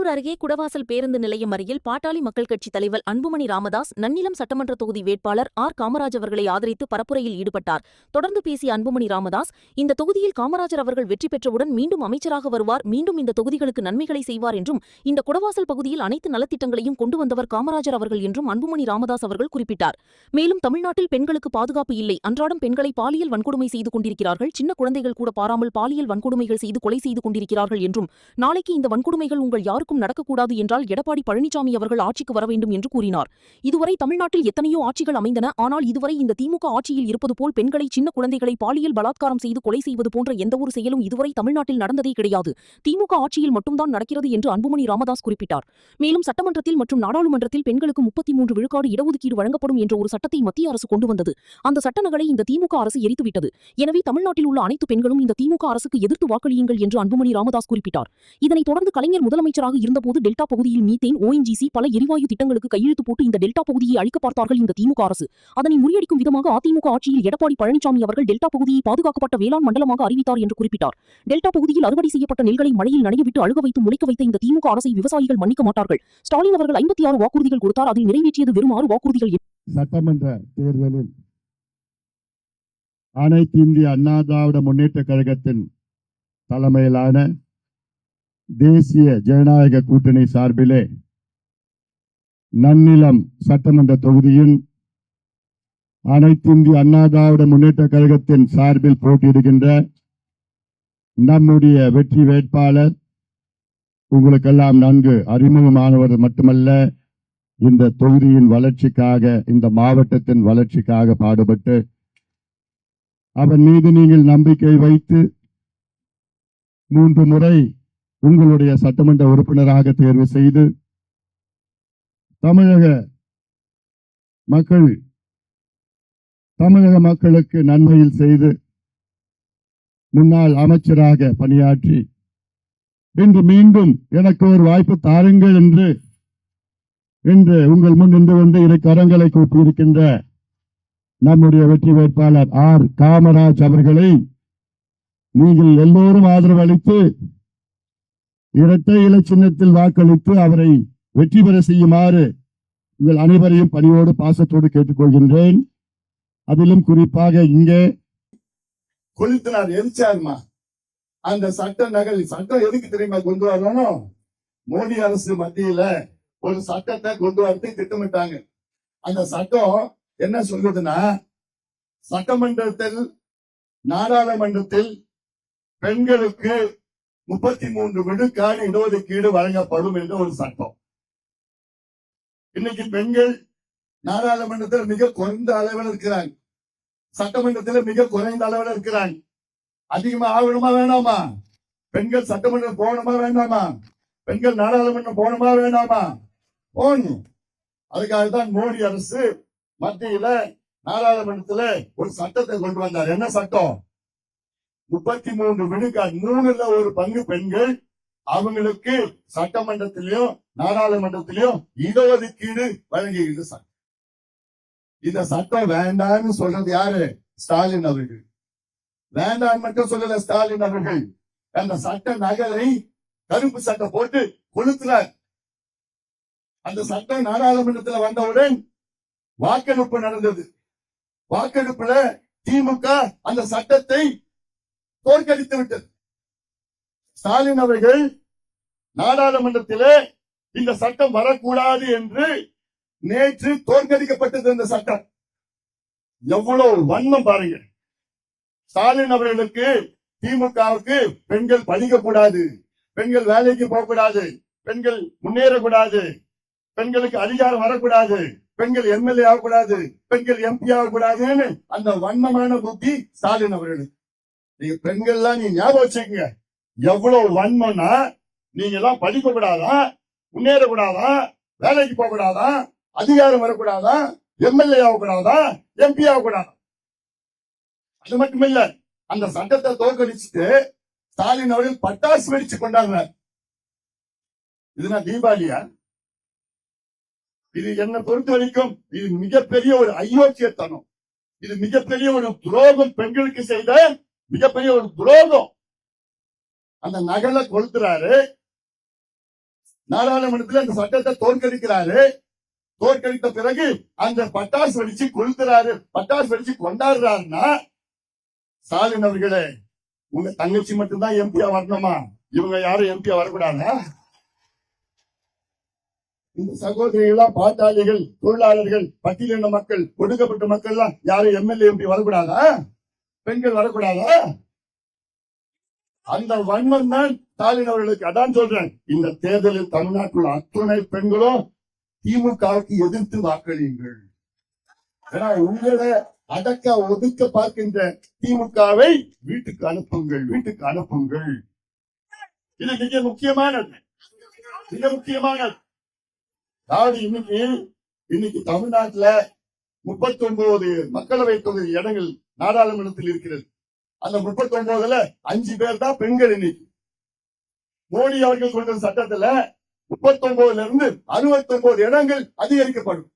திருப்பூர் அருகே குடவாசல் பேருந்து நிலையம் அருகில் பாட்டாளி மக்கள் கட்சித் தலைவர் அன்புமணி ராமதாஸ் நன்னிலம் சட்டமன்ற தொகுதி வேட்பாளர் ஆர் காமராஜ் அவர்களை ஆதரித்து பரப்புரையில் ஈடுபட்டார். தொடர்ந்து பேசிய அன்புமணி ராமதாஸ், இந்த தொகுதியில் காமராஜர் அவர்கள் வெற்றி பெற்றவுடன் மீண்டும் அமைச்சராக வருவார், மீண்டும் இந்த தொகுதிகளுக்கு நன்மைகளை செய்வார் என்றும், இந்த குடவாசல் பகுதியில் அனைத்து நலத்திட்டங்களையும் கொண்டு வந்தவர் காமராஜர் அவர்கள் என்றும் அன்புமணி ராமதாஸ் அவர்கள் குறிப்பிட்டார். மேலும் தமிழ்நாட்டில் பெண்களுக்கு பாதுகாப்பு இல்லை, அன்றாடம் பெண்களை பாலியல் வன்கொடுமை செய்து கொண்டிருக்கிறார்கள், சின்ன குழந்தைகள் கூட பாராமல் பாலியல் வன்கொடுமைகள் செய்து கொலை செய்து கொண்டிருக்கிறார்கள் என்றும், நாளைக்கு இந்த வன்கொடுமைகள் உங்கள் யாருக்கும் நடக்கக்கூடாது என்றால் எடப்பாடி பழனிசாமி அவர்கள் ஆட்சிக்கு வர வேண்டும் என்று கூறினார். இதுவரை தமிழ்நாட்டில் எத்தனையோ ஆட்சிகள் அமைந்தன, ஆனால் இதுவரை இந்த திமுக ஆட்சியில் இருப்பது போல் பெண்களை, சின்ன குழந்தைகளை பாலியல் பலாத்காரம் செய்து கொலை செய்வது போன்ற எந்தவொரு செயலும் இதுவரை தமிழ்நாட்டில் நடந்ததே கிடையாது. திமுக ஆட்சியில் மட்டும்தான் நடக்கிறது என்று அன்புமணி ராமதாஸ் குறிப்பிட்டார். மேலும் சட்டமன்றத்தில் மற்றும் நாடாளுமன்றத்தில் பெண்களுக்கு 33 விழுக்காடு இடஒதுக்கீடு வழங்கப்படும் என்ற ஒரு சட்டத்தை மத்திய அரசு கொண்டு வந்தது. அந்த சட்ட நகலை இந்த திமுக அரசு எரித்துவிட்டது. எனவே தமிழ்நாட்டில் உள்ள அனைத்து பெண்களும் இந்த திமுக அரசுக்கு எதிர்த்து வாக்களியுங்கள் என்று அன்புமணி ராமதாஸ் குறிப்பிட்டார். இதனைத் தொடர்ந்து கலைஞர் முதலமைச்சராக இருந்தபோது டெல்டா பகுதியில் மீத்தேன், ONGC பல எரிவாயு திட்டங்களுக்கு கையெழுத்து போட்டு இந்த டெல்டா பகுதியை அழிக்க பார்த்தார்கள் இந்த திமுக அரசு. அதனை முறியடிக்கும் விதமாக அதிமுக ஆட்சியில் எடப்பாடி பழனிசாமி அவர்கள் டெல்டா பகுதியை பாதுகாக்கப்பட்ட வேளாண் மண்டலமாக அறிவித்தார் என்று குறிப்பிட்டார். டெல்டா பகுதியில் அறுவடை செய்யப்பட்ட நெல்களை மழையில் நனையவிட்டு அழுக வைத்து முளைக்க வைத்த இந்த திமுக அரசை விவசாயிகள் மன்னிக்க மாட்டார்கள். ஸ்டாலின் அவர்கள் 56 வாக்குறுதிகள் கொடுத்தார், அதில் நிறைவேற்றியது வெறும் 6 வாக்குறுதிகள். சட்டமன்ற தேர்தலில் அனைத்து இந்திய அண்ணா திராவிட முன்னேற்ற கழகத்தின் தலைமையிலான தேசிய ஜனநாயக கூட்டணி சார்பிலே நன்னிலம் சட்டமன்ற தொகுதியின் அனைத்து இந்திய அண்ணா திராவிட முன்னேற்ற கழகத்தின் சார்பில் போட்டியிடுகின்ற நம்முடைய வெற்றி வேட்பாளர் உங்களுக்கெல்லாம் நன்கு அறிமுகமானவர் மட்டுமல்ல, இந்த தொகுதியின் வளர்ச்சிக்காக, இந்த மாவட்டத்தின் வளர்ச்சிக்காக பாடுபட்டு அவன் மீது நீங்கள் நம்பிக்கை வைத்து 3 முறை உங்களுடைய சட்டமன்ற உறுப்பினராக தேர்வு செய்து தமிழக மக்களுக்கு நன்மையில் செய்து முன்னாள் அமைச்சராக பணியாற்றி இன்று மீண்டும் எனக்கு ஒரு வாய்ப்பு தாருங்கள் என்று உங்கள் முன் நின்று வந்து இரு கரங்களை கூப்பியிருக்கின்ற நம்முடைய வெற்றி வேட்பாளர் ஆர் காமராஜ் அவர்களை நீங்கள் எல்லோரும் ஆதரவு அளித்து இரட்டை இலை சின்னத்தில் வாக்களித்து அவரை வெற்றி பெற செய்யுமாறு உங்கள் அனைவரையும் பணியோடு பாசத்தோடு கேட்டுக்கொள்கின்றேன். அதிலும் குறிப்பாக இங்கே கொளுத்தினார், எரிச்சாருமா. அந்த சட்டம் எதுக்கு தெரியுமா கொண்டு வரணும்? மோடி அரசு மத்தியில ஒரு சட்டத்தை கொண்டு வரது திட்டமிட்டாங்க. அந்த சட்டம் என்ன சொல்லுதுன்னா, சட்டமன்றத்தில் நாடாளுமன்றத்தில் பெண்களுக்கு 33 விழுக்காடு இடஒதுக்கீடு வழங்கப்படும் என்ற ஒரு சட்டம். இன்னைக்கு பெண்கள் நாடாளுமன்றத்தில் மிக குறைந்த அளவில் இருக்கிறாங்க, சட்டமன்றத்தில் மிக குறைந்த அளவில் இருக்கிறாங்க. அதிகமா ஆகணுமா வேண்டாமா? பெண்கள் சட்டமன்றம் போகணுமா வேண்டாமா? பெண்கள் நாடாளுமன்றம் போகணுமா வேண்டாமா? போகணும். அதுக்காகத்தான் மோடி அரசு மத்தியில நாடாளுமன்றத்துல ஒரு சட்டத்தை கொண்டு வந்தார். என்ன சட்டம்? 33 விழுக்காடு, 3ல் 1 பங்கு பெண்கள், அவங்களுக்கு சட்டமன்றத்திலையும் நாடாளுமன்றத்திலையும் இடஒதுக்கீடு வழங்குகின்ற சட்டம். இந்த சட்டம் வேண்டாம்னு சொல்றது யாரு? ஸ்டாலின் அவர்கள். வேண்டாம் மட்டும் சொல்லல ஸ்டாலின் அவர்கள். அந்த சட்ட நகலை கருப்பு சட்டம் போட்டு கொளுத்துறார். அந்த சட்டம் நாடாளுமன்றத்தில் வந்தவுடன் வாக்கெடுப்பு நடந்தது. வாக்கெடுப்புல திமுக அந்த சட்டத்தை தோற்கடித்து விட்டது. ஸ்டாலின் அவர்கள் நாடாளுமன்றத்திலே இந்த சட்டம் வரக்கூடாது என்று நேற்று தோற்கடிக்கப்பட்டது. இந்த சட்டம் எவ்வளவு வன்மம் பாருங்க. ஸ்டாலின் அவர்களுக்கு, திமுகவுக்கு பெண்கள் படிக்கக்கூடாது, பெண்கள் வேலைக்கு போகக்கூடாது, பெண்கள் முன்னேறக்கூடாது, பெண்களுக்கு அதிகாரம் வரக்கூடாது, பெண்கள் MLA ஆகக்கூடாது, பெண்கள் MP ஆகக்கூடாதுன்னு அந்த வன்மமான புத்தி ஸ்டாலின் அவர்களுக்கு. நீங்க பெண்கள்லாம் நீங்க ஞாபகம் வச்சுக்கங்க, எவ்வளவு வன்மம்னா, நீங்க எல்லாம் படிக்க கூடாதா, முன்னேறக்கூடாதா, வேலைக்கு போக கூடாதா, அதிகாரம் வரக்கூடாதா, MLA ஆகக்கூடாதா, MP ஆகக்கூடாதா. அது மட்டும் இல்ல, அந்த சட்டத்தை தோற்கடிச்சுட்டு ஸ்டாலின் அவர்கள் பட்டாசு வெடிச்சு கொண்டாடுறார். இதுனா தீபாவளியா? இது என்னை பொறுத்த வரைக்கும் இது மிகப்பெரிய ஒரு அயோக்கியத்தனம், இது மிகப்பெரிய ஒரு துரோகம், பெண்களுக்கு செய்த மிகப்பெரிய ஒரு துரோகம். அந்த நகலை கொளுத்துறாரு. நாடாளுமன்றத்தில் அந்த சட்டத்தை தோற்கடிக்கிறாரு. தோற்கடித்த பிறகு அந்த பட்டாசு வெடிச்சு கொளுத்துறாரு, பட்டாசு வெடிச்சு கொண்டாடுறாருன்னா, ஸ்டாலின் அவர்களே, உங்க தங்கச்சி மட்டும்தான் எம்பியா வரணுமா? இவங்க யாரும் எம்பியா வரக்கூடாதா? இந்த சகோதரிகளா, பாட்டாளிகள், தொழிலாளர்கள், பட்டியலின மக்கள், ஒடுக்கப்பட்ட மக்கள் எல்லாம் யாரும் எம்எல்ஏ எம்பி வரக்கூடாதா? பெண்கள் வரக்கூடாதா? அந்த வன்மம் தான் ஸ்டாலின் அவர்களுக்கு. அதான் சொல்றேன், இந்த தேர்தலில் தமிழ்நாட்டில் அத்துணை பெண்களும் திமுகவுக்கு எதிர்த்து வாக்களியுங்கள். ஏன்னா உங்களை அடக்க ஒதுக்க பார்க்கின்ற திமுகவை வீட்டுக்கு அனுப்புங்கள், வீட்டுக்கு அனுப்புங்கள். இது மிக முக்கியமானது, மிக முக்கியமானது. அதாவது இன்னைக்கு தமிழ்நாட்டுல 39 மக்களவை தொகுதி இடங்கள் நாடாளுமன்றத்தில் இருக்கிறது. அந்த 39ல 5 பேர் தான் பெண்கள். இன்னைக்கு மோடி அவர்கள் கொண்ட சட்டத்துல 39ல இருந்து 69 இடங்கள் அதிகரிக்கப்படும்.